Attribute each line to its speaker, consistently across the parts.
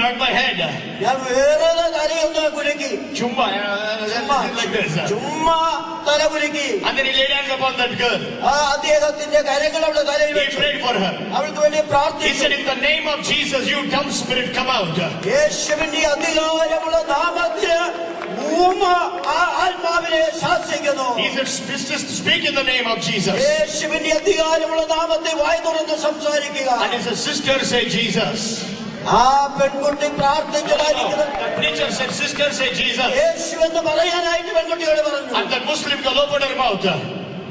Speaker 1: hurt my head.
Speaker 2: ഞാൻ വേറെ തലയൊന്ന് കുലുക്കി.
Speaker 1: Chumma, like this.
Speaker 2: ചുമ്മാ തല കുലുക്കി.
Speaker 1: And then he laid hands upon that girl.
Speaker 2: അദ്ദേഹത്തിന്റെ കരങ്ങൾ അവളുടെ തലയിൽ
Speaker 1: He
Speaker 2: വെച്ചു.
Speaker 1: prayed for her.
Speaker 2: അവൾക്ക് വേണ്ടി
Speaker 1: He
Speaker 2: പ്രാർത്ഥിച്ചു.
Speaker 1: said, in the name of Jesus, you dumb spirit, come out.
Speaker 2: യേശുവിന്റെ അധികാരമുള്ള നാമത്തിൽ ആത്മാവിനെ ശാസിക്കുന്നു.
Speaker 1: He said, speak in the name of Jesus.
Speaker 2: യേശുവിന്റെ അധികാരമുള്ള നാമത്തെ വായ് തുറന്ന് സംസാരിക്കുക.
Speaker 1: And his sister said, Jesus.
Speaker 2: ആ പെൺകുട്ടി പ്രാർത്ഥിച്ചതായിരിക്കുന്നു.
Speaker 1: The preacher said, sister say Jesus.
Speaker 2: യേശു എന്ന് പറയാനായിട്ട് പെൺകുട്ടിയോട് പറഞ്ഞു.
Speaker 1: And that Muslim girl opened her mouth.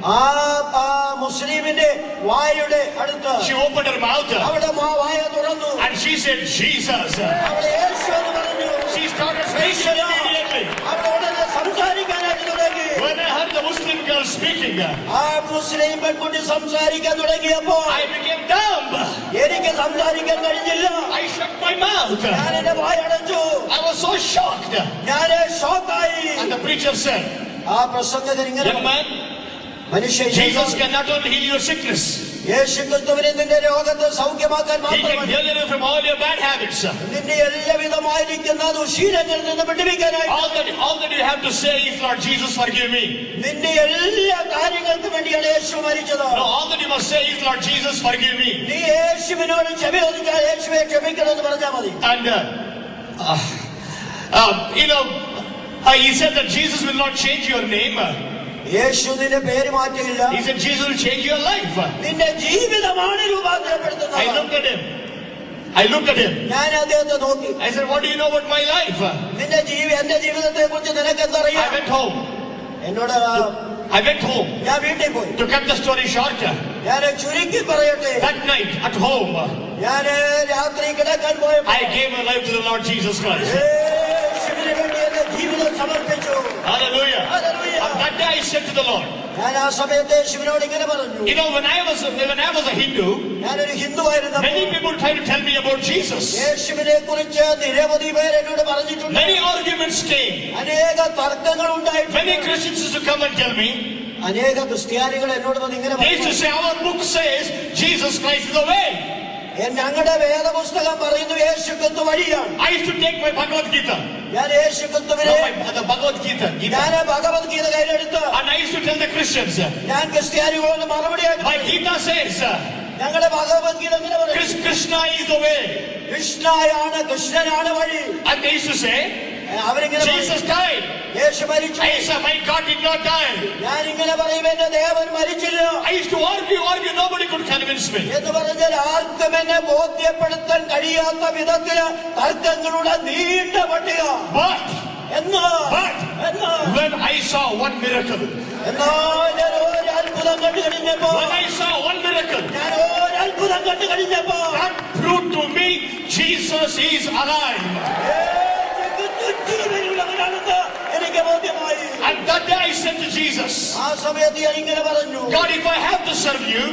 Speaker 2: ആ മുസ്ലിമിന്റെ വായുടെ അടുത്ത്
Speaker 1: She opened her mouth.
Speaker 2: അവിടെ വായ തുറന്നു.
Speaker 1: And she said, Jesus.
Speaker 2: അവിടെ യേശു എന്ന് പറഞ്ഞു.
Speaker 1: She started speaking immediately.
Speaker 2: അവിടെ ഉടനെ സംസാരിക്കാനായിട്ട് തുടങ്ങി.
Speaker 1: When I heard the Muslim girl speaking,
Speaker 2: ആ മുസ്ലിം പെൺകുട്ടി സംസാരിക്കാൻ തുടങ്ങിയപ്പോൾ
Speaker 1: I became dumb.
Speaker 2: എനിക്ക് സംസാരിക്കാൻ കഴിഞ്ഞില്ല.
Speaker 1: I shut my mouth.
Speaker 2: ഞാൻ എന്റെ വായടച്ചു.
Speaker 1: I was so shocked.
Speaker 2: ഞാൻ ഷോക്കായി.
Speaker 1: And the preacher said,
Speaker 2: ആ പ്രസംഗകൻ ഇങ്ങനെ,
Speaker 1: young man,
Speaker 2: മനുഷ്യ
Speaker 1: Jesus can not only heal your sickness,
Speaker 2: യേശു ക്രിസ്തുവിനെ നിന്റെ രോഗത്തെ സൗഖ്യമാക്കാൻ
Speaker 1: he can
Speaker 2: മാത്രമല്ല,
Speaker 1: heal you from all your bad habits.
Speaker 2: നിന്റെ എല്ലാവിധമായിരിക്കുന്ന ദുശീലങ്ങളിൽ നിന്ന് വിടുവിക്കാനായി
Speaker 1: All that you have to say is, Lord Jesus, forgive me.
Speaker 2: നിന്റെ എല്ലാ കാര്യങ്ങൾക്കും വേണ്ടിയാണ് യേശു മരിച്ചത്.
Speaker 1: No, all that you must say is, Lord Jesus, forgive me.
Speaker 2: നീ യേശുവിനോട് ക്ഷമ ചോദിച്ചാൽ യേശുവെ ക്ഷമിക്കണമെന്ന് പറഞ്ഞാൽ മതി.
Speaker 1: And he said that Jesus will not change your name.
Speaker 2: യേശു നിന്റെ പേര് മാറ്റില്ല.
Speaker 1: He said Jesus will change your life.
Speaker 2: നിന്റെ ജീവിതമാണ് രൂപാന്തരപ്പെടുത്തുന്നത്.
Speaker 1: I looked at him.
Speaker 2: ഞാൻ അദ്ദേഹത്തെ നോക്കി.
Speaker 1: I said, what do you know about my life?
Speaker 2: നിന്റെ എന്റെ ജീവിതത്തെ കുറിച്ച് നിനക്ക് എന്തറിയാം?
Speaker 1: I went home.
Speaker 2: എന്നോട്
Speaker 1: I went home.
Speaker 2: ഞാൻ വീട്ടിൽ പോയി.
Speaker 1: To cut the story short,
Speaker 2: ഞാൻ ചുരുക്കി പറയട്ടെ,
Speaker 1: that night at home,
Speaker 2: ഞാൻ രാത്രി കിടക്കാൻ പോയപ്പോൾ
Speaker 1: I gave my life to the Lord Jesus Christ.
Speaker 2: യേശുവിന് വേണ്ടി എന്റെ ജീവിതം സമർപ്പിച്ചു.
Speaker 1: Hallelujah.
Speaker 2: Hallelujah.
Speaker 1: And that day I said to the Lord,
Speaker 2: ഞാൻ ആ സമയത്ത് യേശുവിനോട് ഇങ്ങനെ പറഞ്ഞു.
Speaker 1: you know, when I was a Hindu,
Speaker 2: ഞാനൊരു ഹിന്ദുവായിരുന്നു.
Speaker 1: many people tried to tell me about Jesus.
Speaker 2: യേശുവിനെ കുറിച്ച് നിരവധി പേര് എന്നോട് പറഞ്ഞിട്ടുണ്ട്.
Speaker 1: Many arguments came.
Speaker 2: അനേക തർക്കങ്ങൾ ഉണ്ടായിട്ടുണ്ട്.
Speaker 1: Many Christians used to come and tell me,
Speaker 2: അനേക ക്രിസ്ത്യാനികൾ എന്നോട് വന്ന് ഇങ്ങനെ
Speaker 1: they used to say, our book says Jesus Christ is the way.
Speaker 2: ഞങ്ങളുടെ വേദപുസ്തകം പറയുന്നു യേശു ക്രിസ്തു വഴിയാണ്.
Speaker 1: I used to take my Bhagavad Gita.
Speaker 2: ഞാൻ യേശു ക്രിസ്തുവിനെ
Speaker 1: the Bhagavad Gita.
Speaker 2: ഞാൻ ഭഗവത്ഗീത കയ്യിലെടുത്ത്
Speaker 1: And I used to tell the Christians,
Speaker 2: ഞാൻ ക്രിസ്ത്യാനികളോട് മറുപടിയായിട്ട്
Speaker 1: my Gita says,
Speaker 2: ഞങ്ങളുടെ ഭഗവത്ഗീത ഇങ്ങനെ പറയും,
Speaker 1: Krishna is the way.
Speaker 2: കൃഷ്ണനാണ് വഴി.
Speaker 1: And they used to say,
Speaker 2: അവരിങ്ങനെ
Speaker 1: Jesus died.
Speaker 2: യേശു മരിച്ചു.
Speaker 1: I said, my God did not die.
Speaker 2: ഞാൻ ഇങ്ങനെ പറയും, എന്റെ ദേവൻ മരിച്ചില്ല.
Speaker 1: I used to argue, nobody could convince me.
Speaker 2: എന്ന് പറഞ്ഞാൽ ആർക്കും എന്നെ ബോധ്യപ്പെടുത്താൻ കഴിയാത്ത വിധത്തില് തർക്കങ്ങളുടെ നീണ്ട പട്ടിക.
Speaker 1: But
Speaker 2: എന്നാൽ
Speaker 1: when I saw one miracle,
Speaker 2: ഞാൻ ഒരു അത്ഭുതം കണ്ടു കഴിഞ്ഞപ്പോ, ഞാൻ ഒരു അത്ഭുതം കണ്ടു കഴിഞ്ഞപ്പോ,
Speaker 1: that proved to me Jesus is alive.
Speaker 2: എനിക്ക് ബോധ്യമായി.
Speaker 1: And that day I said to Jesus,
Speaker 2: ആ സമയത്ത് ഞാൻ ഇങ്ങനെ പറഞ്ഞു,
Speaker 1: God, if I have to serve you,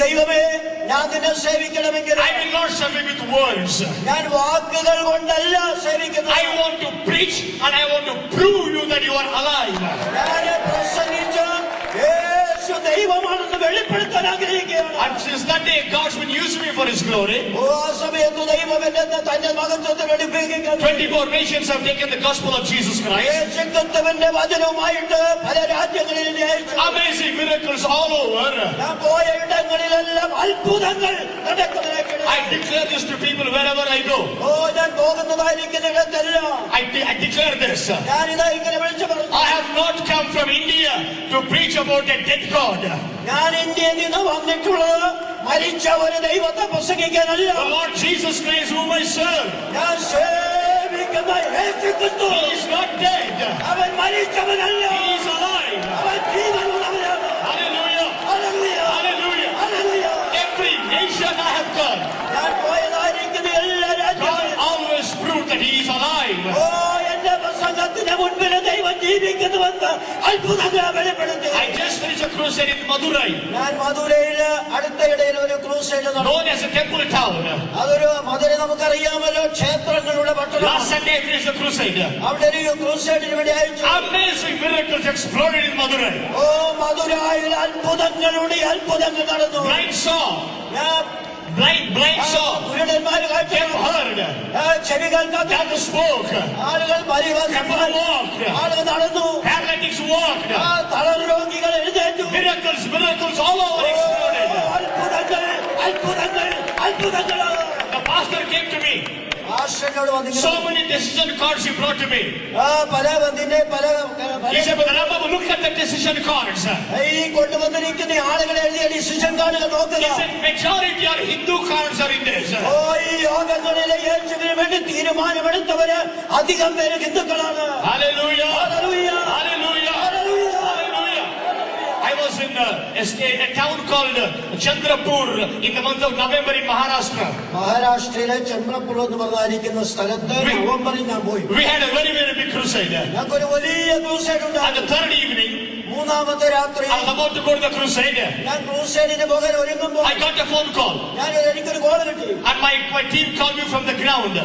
Speaker 2: ദൈവമേ, ഞാൻ നിന്നെ സേവിക്കണമെങ്കിൽ
Speaker 1: I will not serve you with words.
Speaker 2: ഞാൻ വാക്കുകൾ കൊണ്ടല്ല സേവിക്കുന്നത്.
Speaker 1: I want to preach and I want to prove you that you are alive.
Speaker 2: ഞാൻ പ്രസംഗിച്ച് യേശു ദൈവമാണെന്ന് വെളിപ്പെടുത്താൻ ആഗ്രഹിക്കുകയാണ്.
Speaker 1: And since that day God's been using me for His glory.
Speaker 2: ആ സമയത്ത് ദൈവം എന്നെ തന്റെ മഹത്വത്തെ വെളിപ്പെടുത്താൻ
Speaker 1: 24 nations have taken the gospel of Jesus Christ.
Speaker 2: യേശുക്രിസ്തുവിന്റെ വചനവുമായിട്ട് പല രാജ്യങ്ങളിൽ അയച്ചു.
Speaker 1: Amazing miracles all over.
Speaker 2: ഞാൻ പോയ ഇടങ്ങളിലെല്ലാം അത്ഭുതങ്ങൾ നടക്കുന്നതായിട്ട്
Speaker 1: I declare this to people wherever I go.
Speaker 2: ഞാൻ പോകുന്നതായിരിക്കുന്ന ഇടത്തെല്ലാം
Speaker 1: I declare this.
Speaker 2: ഞാനിതാ ഇങ്ങനെ വിളിച്ചു പറഞ്ഞു,
Speaker 1: I have not come from India to preach about a dead God.
Speaker 2: ഞാൻ ഇന്ത്യയിൽ നിന്ന് വന്നിട്ടുള്ളത് മരിച്ച ഒരു ദൈവത്തെ പ്രസംഗിക്കാനല്ല.
Speaker 1: The Lord Jesus Christ whom I serve,
Speaker 2: ഞാൻ സേവിക്കുന്ന യേശുക്രിസ്തു,
Speaker 1: He is not dead.
Speaker 2: അവൻ മരിച്ചവനല്ല,
Speaker 1: He is alive.
Speaker 2: അവൻ ജീവനുള്ളവനാണ്.
Speaker 1: Hallelujah.
Speaker 2: Hallelujah,
Speaker 1: Hallelujah.
Speaker 2: Hallelujah.
Speaker 1: Every nation I have gone,
Speaker 2: ഞാൻ പോയതായിരിക്കുന്ന എല്ലാ
Speaker 1: God
Speaker 2: രാജ്യങ്ങളും
Speaker 1: always proved that He is alive.
Speaker 2: എന്റെ പ്രസംഗത്തിന് മുൻപിൽ ദൈവം ജീവിക്കുന്നുവെന്ന് അത്ഭുതങ്ങൾ വെളിപ്പെടുത്തി.
Speaker 1: I just finished a crusade in Madurai,
Speaker 2: ഞാൻ മധുരയില് അടുത്തയിടയിൽ ഒരു ക്രൂസൈഡ് നടത്തി.
Speaker 1: known as a temple town.
Speaker 2: അതൊരു മധുര നമുക്കറിയാമല്ലോ, ക്ഷേത്രങ്ങളുടെ പട്ടണം.
Speaker 1: Last Sunday I finished the crusade.
Speaker 2: അവിടെ ഒരു ക്രൂസൈഡിന് വേണ്ടി അയച്ചു.
Speaker 1: Amazing miracles exploded in Madurai.
Speaker 2: മധുരയിൽ അത്ഭുതങ്ങളുടെ അത്ഭുതങ്ങൾ നടന്നു.
Speaker 1: Blind saw, blind saw,
Speaker 2: കുരുടന്മാര് കാഴ്ച
Speaker 1: deaf heard,
Speaker 2: ചെവി കേൾക്കാത്ത
Speaker 1: dumb spoke,
Speaker 2: ആളുകൾ
Speaker 1: crippled walked,
Speaker 2: ആളുകൾ നടന്നു
Speaker 1: paralytics walked,
Speaker 2: തളർ രോഗികൾ എഴുന്നേറ്റു
Speaker 1: miracles all over exploded.
Speaker 2: അത്ഭുതങ്ങൾ അത്ഭുതങ്ങൾ അത്ഭുതങ്ങൾ
Speaker 1: The pastor came to me. So many decision cards he brought to me.
Speaker 2: പല വന്നിന്റെ പല
Speaker 1: He said, Brother Rambam, look at the decision cards.
Speaker 2: ഈ കൊണ്ടുവന്നിരിക്കുന്ന ആളുകൾ എഴുതിയ ഡിസിഷൻ കാർഡുകൾ നോക്കുക.
Speaker 1: He said, majority are Hindu cards are in this.
Speaker 2: ഈ യോഗങ്ങളിലെ യേശുവിന് വേണ്ടി തീരുമാനമെടുത്തവര് അധികം പേര് ഹിന്ദുക്കളാണ്.
Speaker 1: Hallelujah.
Speaker 2: Hallelujah.
Speaker 1: Hallelujah.
Speaker 2: Hallelujah.
Speaker 1: Hallelujah. I was in a town called Chandrapur in the month of November in Maharashtra.
Speaker 2: മഹാരാഷ്ട്രയിലെ ചന്ദ്രപൂർ എന്ന് പറഞ്ഞിരിക്കുന്ന സ്ഥലത്ത് നവംബറിൽ ഞാൻ പോയി.
Speaker 1: We had a very big crusade.
Speaker 2: ഞങ്ങൾക്കൊരു വലിയ ക്രൂസൈഡ്
Speaker 1: On
Speaker 2: ഉണ്ടായിരുന്നു.
Speaker 1: the third evening,
Speaker 2: മൂന്നാമത്തെ രാത്രി
Speaker 1: I was about to go to the crusade.
Speaker 2: ഞാൻ ക്രൂസൈഡിന് പോകാൻ ഒരുങ്ങുമ്പോൾ
Speaker 1: I got a phone call.
Speaker 2: എനിക്കൊരു കോൾ കിട്ടി.
Speaker 1: And my team called me from the ground.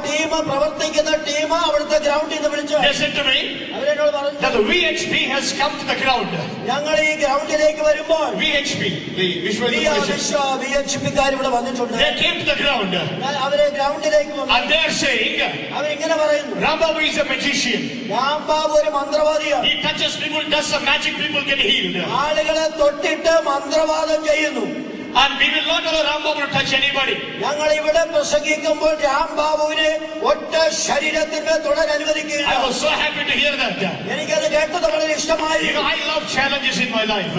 Speaker 2: Team പ്രവർത്തിക്കുന്ന ടീം അവിടുത്തെ ഗ്രൗണ്ടിൽ നിന്ന് വിളിച്ചു.
Speaker 1: They said to me
Speaker 2: അവരെന്നോട് പറഞ്ഞു
Speaker 1: that the VHP has come to the ground.
Speaker 2: ഞങ്ങൾ ഈ ഗ്രൗണ്ടിലേക്ക് വരുമ്പോൾ
Speaker 1: VHP, the Visual
Speaker 2: VHP-കാർ ഇവിടെ വന്നിട്ടുണ്ട്.
Speaker 1: They came to the ground.
Speaker 2: അവരെ ഗ്രൗണ്ടിലേക്ക് വന്നു.
Speaker 1: And they are saying,
Speaker 2: അവരിങ്ങനെ പറയുന്നു,
Speaker 1: Rambabu is a magician.
Speaker 2: Rambabu ഒരു മന്ത്രവാദിയാണ്.
Speaker 1: He touches people, does some magic, people get healed.
Speaker 2: ആളുകളെ തൊട്ടിട്ട് മന്ത്രവാദം ചെയ്യുന്നു.
Speaker 1: And we will not allow Rambabu to touch anybody.
Speaker 2: ഞങ്ങൾ ഇവിടെ പ്രസംഗിക്കുമ്പോൾ രാംബാബുവിനെ ഒറ്റ ശരീരത്തിന്റെ തുടരാൻ അനുവദിക്കില്ല.
Speaker 1: I was so happy to hear that.
Speaker 2: എനിക്കത് കേട്ടത് വളരെ ഇഷ്ടമായി.
Speaker 1: You know, I love challenges in my life.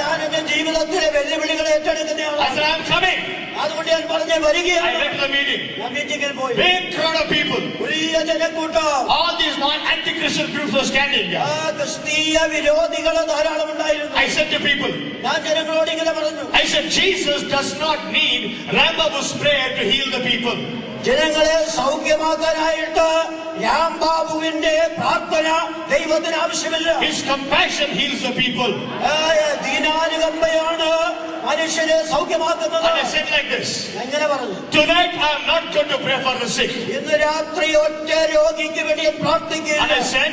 Speaker 2: ഞാൻ എന്റെ ജീവിതത്തിലെ വെല്ലുവിളികളെ ഏറ്റെടുക്കുന്നതാണ്.
Speaker 1: I said, I'm coming.
Speaker 2: അതുകൊണ്ട് ഞാൻ പറഞ്ഞ വരികയാണ്.
Speaker 1: I went to the meeting.
Speaker 2: ഞാൻ മീറ്റിംഗിൽ പോയി.
Speaker 1: Big crowd of people.
Speaker 2: വലിയ ജനക്കൂട്ടം.
Speaker 1: All these anti-Christian groups were standing.
Speaker 2: ക്രിസ്തീയ വിരോധികൾ ധാരാളം ഉണ്ടായിരുന്നു.
Speaker 1: I said to people,
Speaker 2: ഞാൻ ജനങ്ങളോട് ഇങ്ങനെ പറഞ്ഞു,
Speaker 1: I said, Jesus does not need Rambabu's prayer to heal the people.
Speaker 2: ജനങ്ങളെ സൗഖ്യമാക്കാനായിട്ട് രാംബാബുവിന്റെ പ്രാർത്ഥന ദൈവത്തിന് ആവശ്യമില്ല.
Speaker 1: His compassion heals the people.
Speaker 2: ദീനാനുകമ്പയാണ് മനുഷ്യരെ സൗഖ്യമാക്കുന്നത്.
Speaker 1: And I said like this,
Speaker 2: എങ്ങനെ പറഞ്ഞു,
Speaker 1: tonight I am not going to pray for the sick.
Speaker 2: ഇന്ന് രാത്രി ഒറ്റ രോഗിക്ക് വേണ്ടി പ്രാർത്ഥിക്കില്ല.
Speaker 1: And I said,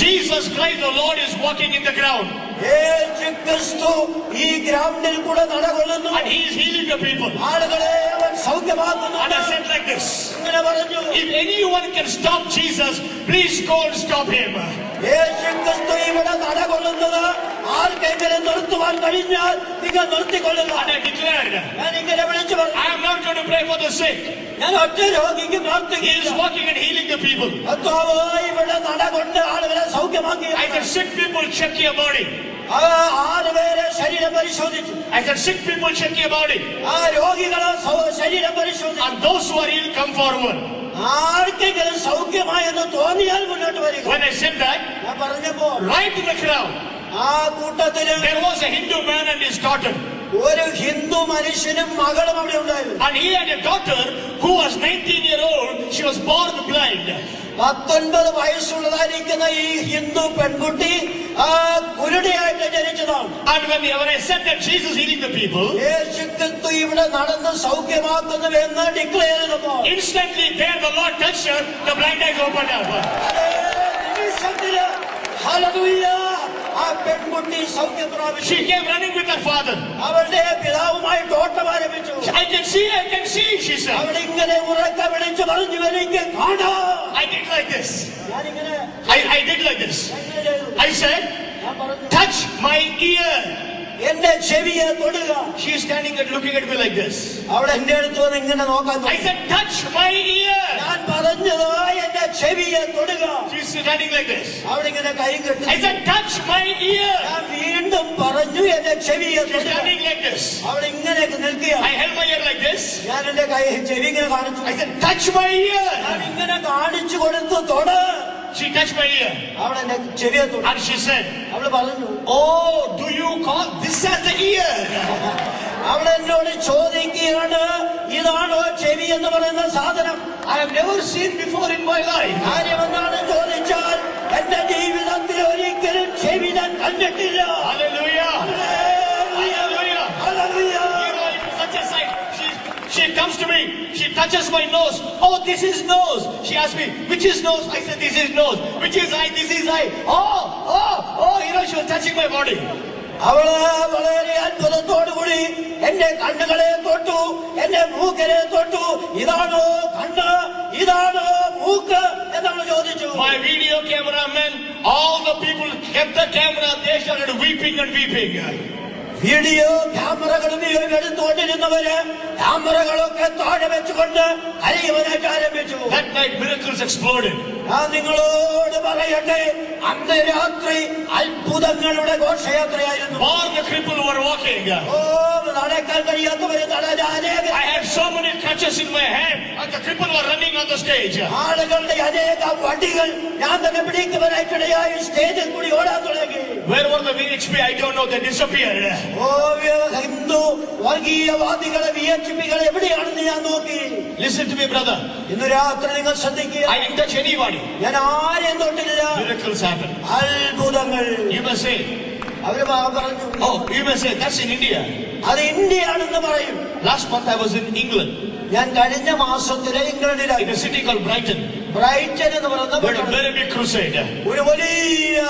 Speaker 1: Jesus Christ the Lord is walking in the ground.
Speaker 2: യേശു ക്രിസ്തു ഈ ഗ്രൗണ്ടിൽ കൂടെ നടകൊള്ളുന്നു.
Speaker 1: And he is healing the people.
Speaker 2: ആളുകളെ അവൻ സൗഖ്യമാക്കുന്നു.
Speaker 1: And I said like this,
Speaker 2: ഇങ്ങനെ പറഞ്ഞു,
Speaker 1: if anyone can stop Jesus, please go and stop him.
Speaker 2: യേശു ക്രിസ്തു ഇവിടെ നടകൊള്ളുന്നത് ആർക്കെങ്കിലും നിർത്തുവാൻ കഴിഞ്ഞാൽ നിങ്ങൾ നിർത്തിക്കൊള്ളുക.
Speaker 1: And I declared,
Speaker 2: ഞാൻ ഇങ്ങനെ വിളിച്ചു പറഞ്ഞു,
Speaker 1: I am not going to pray for the sick.
Speaker 2: ഞാൻ ഒറ്റ രോഗിക്ക്
Speaker 1: He
Speaker 2: പ്രാർത്ഥിക്കില്ല.
Speaker 1: is walking and healing the people.
Speaker 2: ഇവിടെ നടകൊണ്ട് ആളുകളെ സൗഖ്യമാക്കി.
Speaker 1: I said, sick people, check your body.
Speaker 2: 6 പേരെ ശരീരം പരിശോധിച്ചു.
Speaker 1: I said, sick people, check your body.
Speaker 2: രോഗികളെ ശരീരം പരിശോധിച്ചു.
Speaker 1: And those who are ill, come forward.
Speaker 2: ആർക്കെങ്കിലും സൗഖ്യമായെന്ന് തോന്നിയാൽ മുന്നോട്ട് വരിക.
Speaker 1: When I said that,
Speaker 2: ഞാൻ പറഞ്ഞപ്പോൾ
Speaker 1: right in the crowd,
Speaker 2: കൂട്ടത്തില്
Speaker 1: there was a Hindu man and his daughter.
Speaker 2: ഒരു ഹിന്ദു മനുഷ്യനും മകളും അവിടെ ഉണ്ടായിരുന്നു.
Speaker 1: And he had a daughter who was 19-year-old. She was born blind.
Speaker 2: 19 വയസ്സുള്ളതായിരിക്കുന്ന ഈ ഹിന്ദു പെൺകുട്ടി കുരുടയായിട്ട് ജനിച്ചതാണ്.
Speaker 1: And when I said that Jesus healing the people,
Speaker 2: യേശു ക്രിസ്തു ഇവിടെ നടന്ന് സൗഖ്യമാക്കുന്നുവെന്ന് ഡിക്ലെയർ ചെയ്തപ്പോൾ
Speaker 1: instantly there the Lord touched her, the blind eyes opened up.
Speaker 2: Hallelujah. ആ പെൺകുട്ടി സൗഖ്യം പ്രാപിച്ചു.
Speaker 1: She came running with her father.
Speaker 2: അവളുടെ പിതാവുമായിട്ട് ഓട്ടം ആരംഭിച്ചു.
Speaker 1: I can see, she said.
Speaker 2: അവൾ ഇങ്ങനെ ഉറക്കെ വിളിച്ചു പറഞ്ഞു, എനിക്ക് കാണാം.
Speaker 1: I did like this.
Speaker 2: ഞാനിങ്ങനെ
Speaker 1: I did like this. I said, touch my ear.
Speaker 2: എന്റെ ചെവിയെ തൊടുക.
Speaker 1: She is standing and looking at me like this.
Speaker 2: അവൾ എന്റെ അടുത്ത് വന്ന് ഇങ്ങനെ നോക്കാൻ.
Speaker 1: I said, touch my ear.
Speaker 2: ഞാൻ പറഞ്ഞത് എന്റെ ചെവിയെ തൊടുക.
Speaker 1: She is standing like this.
Speaker 2: അവൾ ഇങ്ങനെ കൈ കെട്ടി.
Speaker 1: I said, touch my ear.
Speaker 2: ഞാൻ വീണ്ടും പറഞ്ഞു എന്റെ ചെവിയെ
Speaker 1: She is
Speaker 2: Thoduka.
Speaker 1: standing like this.
Speaker 2: അവൾ ഇങ്ങനെ നിൽക്കുക.
Speaker 1: I held my ear like this.
Speaker 2: ഞാൻ എന്റെ കൈ ചെവി ഇങ്ങനെ കാണിച്ചു.
Speaker 1: I said, touch my ear.
Speaker 2: ഞാൻ ഇങ്ങനെ കാണിച്ചു കൊടുത്തു തൊട്.
Speaker 1: She touched my ear.
Speaker 2: അവൾ എന്റെ ചെവിയെ തൊടു.
Speaker 1: And she said,
Speaker 2: അവൾ പറഞ്ഞു,
Speaker 1: oh, do you call this as the ear?
Speaker 2: അവൾ എന്നോട് ചോദിക്കുകയാണ്, ഇതാണോ ചെവി എന്ന് പറയുന്ന സാധനം?
Speaker 1: I have never seen before in my life.
Speaker 2: കാര്യമെന്നാണ് ചോദിച്ചാൽ എന്റെ ജീവിതത്തിൽ ഒരിക്കലും ചെവി ഞാൻ കണ്ടിട്ടില്ല.
Speaker 1: Hallelujah. Hallelujah.
Speaker 2: Hallelujah.
Speaker 1: Such a sight. She comes to me. She touches my nose. Oh, this is nose. She asked me, which is nose? I said, this is nose. Which is eye? This is eye. Oh, she was touching my body.
Speaker 2: അവള് വളരെ അത്ഭുതത്തോടുകൂടി എന്റെ കണ്ണുകളെ തൊട്ടു, എന്റെ മൂക്കിനെ തൊട്ടു. ഇതാണോ കണ്ണ്, ഇതാണോ മൂക്ക് എന്നവൾ ചോദിച്ചു.
Speaker 1: My video cameraman, all the people kept the camera, they started weeping and weeping.
Speaker 2: Video ക്യാമറകളും എടുത്തുകൊണ്ടിരുന്നവര് ക്യാമറകളൊക്കെ താഴെ വെച്ചുകൊണ്ട് കരയുവാനായിട്ട് ആരംഭിച്ചു.
Speaker 1: That night miracles exploded.
Speaker 2: ഞാൻ നിങ്ങളോട് പറയട്ടെ, അന്ന് രാത്രി അത്ഭുതങ്ങളുടെ ഘോഷയാത്രയായിരുന്നു.
Speaker 1: All the crippled were walking.
Speaker 2: നടക്കാൻ കഴിയാത്തവര് നടനാനേക.
Speaker 1: I had so many crutches in my hand and the crippled were running on the stage.
Speaker 2: ആളുകളുടെ അനേക വടികൾ ഞാൻ തന്നെ പിടിക്കുവാനായിട്ടിടയായി സ്റ്റേജിൽ കൂടി ഓടാൻ തുടങ്ങി.
Speaker 1: Where were the VHP? I don't know. They disappeared.
Speaker 2: Hindu വർഗീയവാദികളെ VHPകളെ എവിടെയാണെന്ന് ഞാൻ നോക്കി.
Speaker 1: Listen to me, brother.
Speaker 2: ഇന്ന് രാത്രി നിങ്ങൾ ശ്രദ്ധിക്കുക.
Speaker 1: I didn't touch anybody.
Speaker 2: ഞാൻ ആരെയും തൊട്ടില്ല.
Speaker 1: Miracles happen.
Speaker 2: അത്ഭുതങ്ങൾ.
Speaker 1: You must say.
Speaker 2: അവര് പറഞ്ഞു.
Speaker 1: Oh, you must say that's in India.
Speaker 2: അത് ഇന്ത്യയാണെന്ന് പറയും.
Speaker 1: Last month I was in England.
Speaker 2: ഞാൻ കഴിഞ്ഞ മാസത്തിലെ ഇംഗ്ലണ്ടിലായി.
Speaker 1: In a city called Brighton.
Speaker 2: Brighten എന്ന് പറയുന്ന
Speaker 1: very big crusade.
Speaker 2: ഒരു വലിയ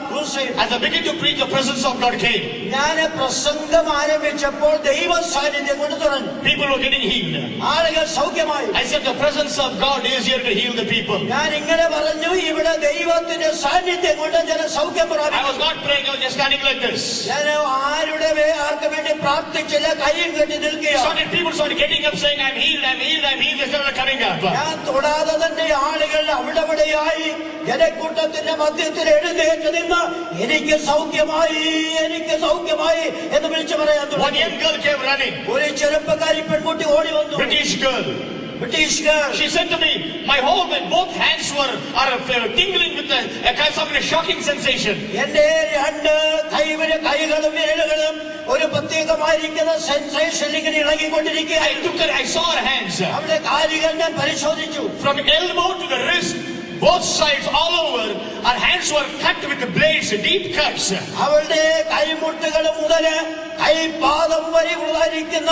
Speaker 2: crusade.
Speaker 1: As I began to preach, the presence of God came.
Speaker 2: ഞാൻ പ്രസംഗം ആരംഭിച്ചപ്പോൾ ദൈവ സാന്നിധ്യം കൊണ്ട് തുടങ്ങി.
Speaker 1: People were getting healed.
Speaker 2: ആളുകൾ സൗഖ്യമായി.
Speaker 1: I said the presence of God is here to heal the people.
Speaker 2: ഞാൻ ഇങ്ങനെ പറഞ്ഞു, ഇവിടെ ദൈവത്തിന്റെ സാന്നിധ്യം കൊണ്ട് ജന സൗഖ്യം പ്രാപിക്കും.
Speaker 1: I was not praying, I was just standing like this.
Speaker 2: ഞാൻ ആർക്ക് വേണ്ടി പ്രാർത്ഥിച്ചില്ല, കൈയും കെട്ടി നിൽക്കുകയാണ്.
Speaker 1: People started getting up saying, I'm healed, I'm healed, I'm healed. They started coming up.
Speaker 2: ഞാൻ തൊടാതെ തന്നെ ആളുകൾ അവിടെവിടെയായി ജനക്കൂട്ടത്തിന്റെ മധ്യത്തിൽ എഴുന്നേറ്റ് നിന്ന് എനിക്ക് സൗഖ്യമായി, എനിക്ക് സൗഖ്യമായി എന്ന് വിളിച്ചു പറയാൻ തുടങ്ങി.
Speaker 1: One young girl came running.
Speaker 2: ഒരു ചെറുപ്പക്കാരി പെൺകുട്ടി ഓടി വന്നു.
Speaker 1: British girl.
Speaker 2: She
Speaker 1: said to me, my both hands are tingling with a shocking sensation.
Speaker 2: എന്റെ രണ്ട് കൈകളും വിരലുകളും ഒരു പ്രത്യേകമായിരിക്കുന്ന സെൻസേഷൻ ഇങ്ങനെ ഇളകിക്കൊണ്ടിരിക്കുക.
Speaker 1: I saw her hands.
Speaker 2: അവളുടെ കാലുകൾ ഞാൻ പരിശോധിച്ചു.
Speaker 1: From elbow to the wrist, both sides, all over, her hands were cut with blades, deep cuts.
Speaker 2: അവളുടെ കൈമുട്ടുകൾ മുതൽ കൈപാദം വരെ ഉള്ളായിരിക്കുന്ന,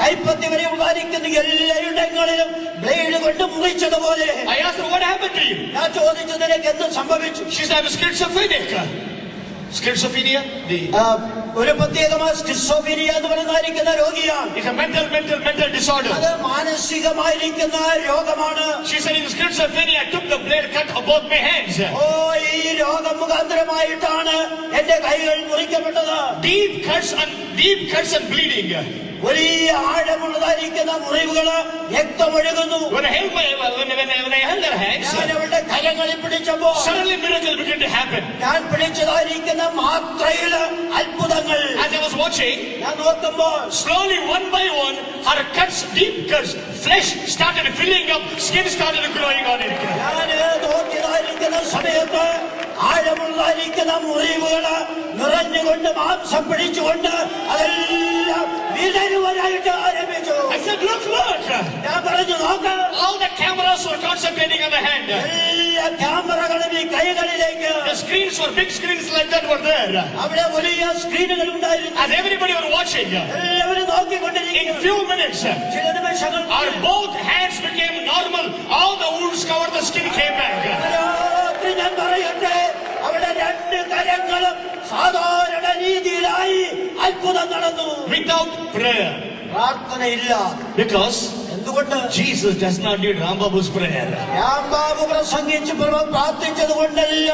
Speaker 2: കൈപ്പത്തി വരെ ഉള്ളായിരിക്കുന്ന എല്ലായിടങ്ങളിലും ബ്ലേഡ് കൊണ്ട് മുറിച്ചതുപോലെ.
Speaker 1: I asked her, what happened to you?
Speaker 2: ഞാൻ ചോദിച്ചു, നിനക്ക് എന്ത് സംഭവിച്ചു?
Speaker 1: She said, I'm schizophrenic. Schizophrenia?
Speaker 2: ഒരു പ്രത്യേകമായ സ്കിസോഫീനിയ എന്ന് പറയുന്ന രോഗിയാണ്.
Speaker 1: It's a mental disorder.
Speaker 2: അത് മാനസികമായിരിക്കുന്ന രോഗമാണ്.
Speaker 1: She said, in schizophrenia, I took the blade cut of both my hands.
Speaker 2: ഈ രോഗം മുഖാന്തരമായിട്ടാണ് എന്റെ കൈകൾ മുറിക്കപ്പെട്ടത്.
Speaker 1: Deep cuts and bleeding.
Speaker 2: വലിയ ആഴമുള്ളതായിരിക്കുന്ന മുറിവുകള്, രക്തമൊഴുകുന്നു.
Speaker 1: When I held her hands,
Speaker 2: ഞാൻ അവളുടെ കരങ്ങളിൽ പിടിച്ചപ്പോൾ
Speaker 1: suddenly miracle began to happen.
Speaker 2: ഞാൻ പിടിച്ചതായിരിക്കുന്ന മാത്രയില് അത്ഭുതങ്ങൾ.
Speaker 1: As I was watching,
Speaker 2: ഞാൻ നോക്കുമ്പോൾ
Speaker 1: slowly one by one, her cuts, deep cuts, flesh started filling up, skin started growing on it.
Speaker 2: ഞാൻ നോക്കിയതായിരിക്കുന്ന സമയത്ത് ആഴമുള്ളതായിരിക്കുന്ന മുറിവുകള് നിറഞ്ഞുകൊണ്ട് മാംസം പിടിച്ചുകൊണ്ട് അതെല്ലാം വിടരുവാനായിട്ട് ആരംഭിച്ചു.
Speaker 1: I said, look.
Speaker 2: ഞാൻ പറഞ്ഞു, നോക്ക്.
Speaker 1: All the cameras were concentrating on the hand.
Speaker 2: എല്ലാ ക്യാമറകളും ഈ കൈകളിലേക്ക്.
Speaker 1: The screens were big screens like that were there.
Speaker 2: അവിടെ വലിയ സ്ക്രീനുകൾ ഉണ്ടായിരുന്നു.
Speaker 1: As everybody were watching,
Speaker 2: എല്ലാവരും നോക്കിക്കൊണ്ടിരിക്കുന്നു.
Speaker 1: in few minutes,
Speaker 2: ചില നിമിഷങ്ങൾ
Speaker 1: our both hands became normal. All the wounds covered, the skin came back.
Speaker 2: ഞാൻ പറയട്ടെ, അവിടെ രണ്ട് കരങ്ങളും സാധാരണ രീതിയിലായി അത്ഭുതം നടന്നു.
Speaker 1: Without prayer.
Speaker 2: പ്രാർത്ഥനയില്ല.
Speaker 1: Because
Speaker 2: എന്തുകൊണ്ട്?
Speaker 1: Jesus does not need Rambabu's prayer.
Speaker 2: Rambabu പ്രസംഗിച്ച് പ്രാർത്ഥിച്ചത് കൊണ്ടല്ല.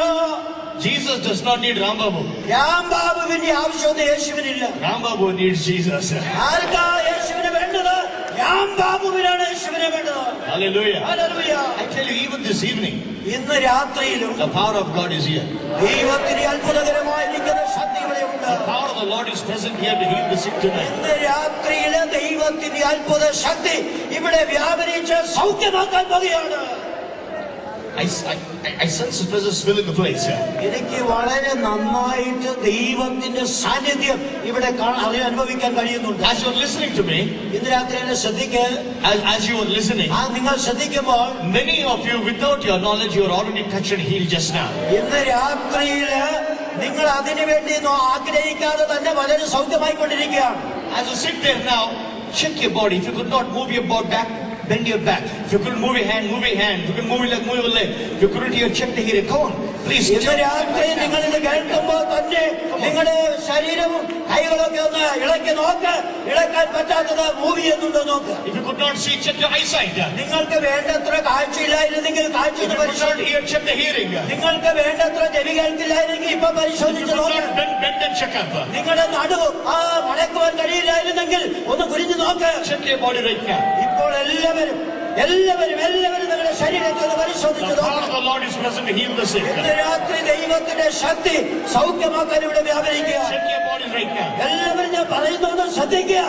Speaker 1: Jesus does not need Rambabu.
Speaker 2: രാംബാബുവിന്റെ ആവശ്യമൊന്നും യേശുവിനില്ല.
Speaker 1: Rambabu needs Jesus.
Speaker 2: ആർക്കാ യേശുവിനെ വേണ്ടത്? രാംബാബുവിനാണ് യേശുവിനെ വേണ്ടത്.
Speaker 1: Hallelujah.
Speaker 2: Hallelujah.
Speaker 1: I tell you, even this evening,
Speaker 2: ഇന്ന് രാത്രിയിലും
Speaker 1: the power of God is here.
Speaker 2: ദൈവത്തിന്റെ അത്ഭുതകരമായിരിക്കുന്ന ശക്തി ഇവിടെയുണ്ട്.
Speaker 1: The power of the Lord is present here to heal the sick tonight.
Speaker 2: ഇന്ന് രാത്രിയിലെ ദൈവത്തിന്റെ അത്ഭുത ശക്തി ഇവിടെ വ്യാപരിച്ച് സൗഖ്യമാക്കാൻ പോകുകയാണ്.
Speaker 1: I sense His presence filling the place.
Speaker 2: എനിക്ക് വളരെ നന്നായിട്ട് ദൈവത്തിന്റെ സാന്നിധ്യം ഇവിടെ അനുഭവിക്കാൻ കഴിയുന്നുണ്ട്.
Speaker 1: As you are listening to me,
Speaker 2: ഇന്ന് രാത്രി എന്നെ ശ്രദ്ധിക്കുക.
Speaker 1: as you are listening,
Speaker 2: നിങ്ങൾ ശ്രദ്ധിക്കുമ്പോൾ
Speaker 1: many of you, without your knowledge, you are already touched and healed just now.
Speaker 2: ഇന്ന് രാത്രിയില് നിങ്ങൾ അതിനു വേണ്ടി ആഗ്രഹിക്കാതെ തന്നെ വളരെ സൗഖ്യമായിക്കൊണ്ടിരിക്കുകയാണ്.
Speaker 1: As you sit there now, check your body. If you could not move your body back, bend your back. If you couldn't move your hand, move your hand. If you couldn't move your leg, move your leg. If you couldn't hear, check to hear it. Come on. Please.
Speaker 2: ഇന്ന് രാത്രി നിങ്ങൾ ഇത് കേൾക്കുമ്പോൾ തന്നെ നിങ്ങളുടെ ശരീരവും കൈകളൊക്കെ ഒന്ന് ഇളക്കി നോക്ക്. ഇളക്കാൻ പറ്റാത്തത് മൂവ് ചെയ്യുന്നുണ്ടോ നോക്ക്.
Speaker 1: If you could not see, check your eyesight.
Speaker 2: നിങ്ങൾക്ക് വേണ്ടത്ര കാഴ്ചയില്ലായിരുന്നെങ്കിൽ കാഴ്ച
Speaker 1: If you could not hear, check the hearing.
Speaker 2: നിങ്ങൾക്ക് വേണ്ടത്ര ചെവി കേൾക്കില്ലായിരുന്നെങ്കിൽ ഇപ്പൊ
Speaker 1: If you
Speaker 2: പരിശോധിച്ച്
Speaker 1: could
Speaker 2: നോക്ക്.
Speaker 1: not bend and check up.
Speaker 2: നിങ്ങളുടെ നടു മടക്കുവാൻ കഴിയില്ലായിരുന്നെങ്കിൽ ഒന്ന് കുനിഞ്ഞു നോക്ക്.
Speaker 1: Check your body right now.
Speaker 2: ഇപ്പോൾ എല്ലാവരും നിങ്ങളുടെ ശരീരത്തെ ഒന്ന് പരിശോധിച്ച്
Speaker 1: The power
Speaker 2: നോക്കണം.
Speaker 1: of the Lord is present to heal the sick.
Speaker 2: ഇന്ന് രാത്രി ദൈവത്തിന്റെ ശക്തി സൗഖ്യമാക്കാൻ ഇവിടെ വ്യാപരിക്കുക.
Speaker 1: Check your body right now.
Speaker 2: എല്ലാവരും ഞാൻ പറയുന്നത് ശ്രദ്ധിക്കുക.